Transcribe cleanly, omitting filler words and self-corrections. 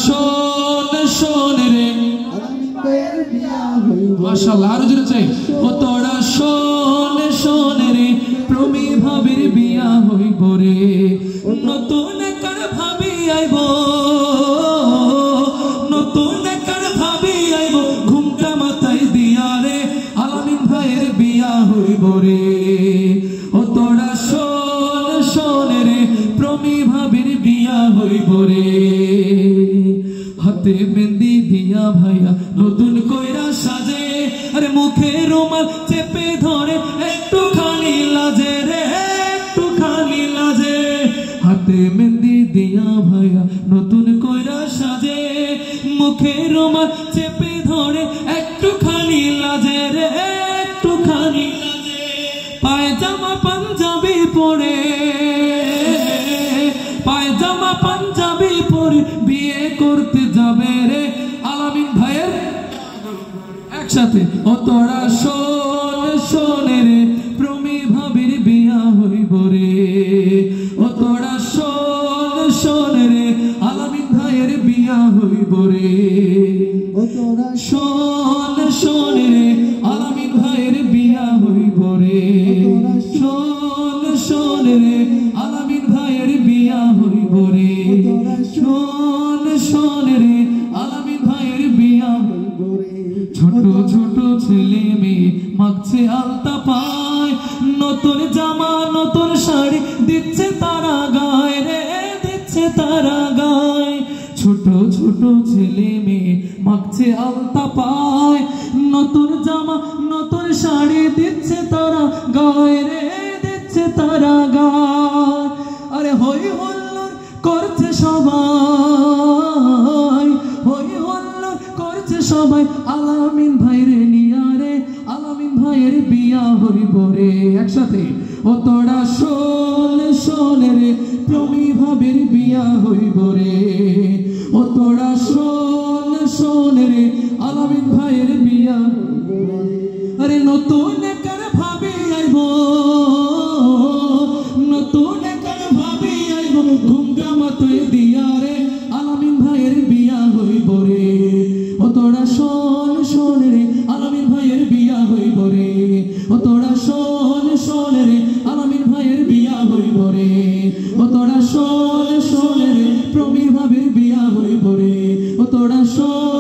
শোন শোন রে মাশাআল্লাহ আরো জোরে চাই ও তোরা শোন শোন রে প্রমি ভাবির বিয়া হইব রে নতুন কার ভাবি আইব নতুন কার ভাবি আইব ঘুমটা মাথায় দিয়া রে আলামিন ভাইয়ের বিয়া হইব রে ও তোরা শোন শোন রে প্রমি ভাবির বিয়া হইব রে হাতে মেহেন্দি দিয়া ভাইয়া নতুন কইরা সাজে আরে মুখে রুমাল চেপে ধরে একটুখানি লাজে রে একটুখানি লাজে হাতে মেহেন্দি দিয়া ভাইয়া নতুন কইরা সাজে মুখে রুমাল চেপে ধরে একটুখানি লাজে রে একটুখানি লাজে পায়জামা পাঞ্জাবি পরে পায়জামা পাঞ্জাবি পরে বিয়ে করতে যাবে রে আলামিন ভাইয়ের একসাথে ও তোরা শোন শোন রে প্রমি ভাবির বিয়া হইব রে ও তোরা শোন শোন রে আলামিন ভাইয়ের বিয়া হইব রে ও তোরা শোন শোন রে আলামিন ভাইয়ের বিয়া হইব রে শোন শোন রে আলামিন ভাইয়ের বিয়া হইব রে শোন শোন রে আলামিন ভাইয়ের বিয়া হইব রে ছোট ছোট ছেলে মেয়ে মাগছে আলতা পায় নতুন জামা নতুন শাড়ি দিচ্ছে তারা গায় রে দিচ্ছে তারা গায় ছোট ছোট ছেলে মেয়ে মাগছে আলতা পায় নতুন জামা নতুন শাড়ি দিচ্ছে তারা গায় রে দিচ্ছে তারা গায় আরে হই হল্লোর করছে সবাই হই হল্লোর করছে সবাই আলামিন ভাইরে নিয়া রে আলামিন ভাইয়ের বিয়া হইব রে একসাথে ও তোরা শোন শোন রে প্রমি ভাবির বিয়া হইব রে ও তোরা শোন শোন রে আলামিন ভাইয়ের বিয়া আরে নতুন কার ভাবি আইব নতুন কার ভাবি আইব ঘুমটা মাথায় দিয়া রে আলামিন ভাইয়ের বিয়া হইব রে ও তোরা শোন শোন রে আলামিন ভাইয়ের বিয়া হইব রে ও তোরা শোন শোন রে আলামিন ভাইয়ের বিয়া হইব রে ও তোরা শোন শোন রে প্রমি ভাবির বিয়া হইব রে ও তোরা শোন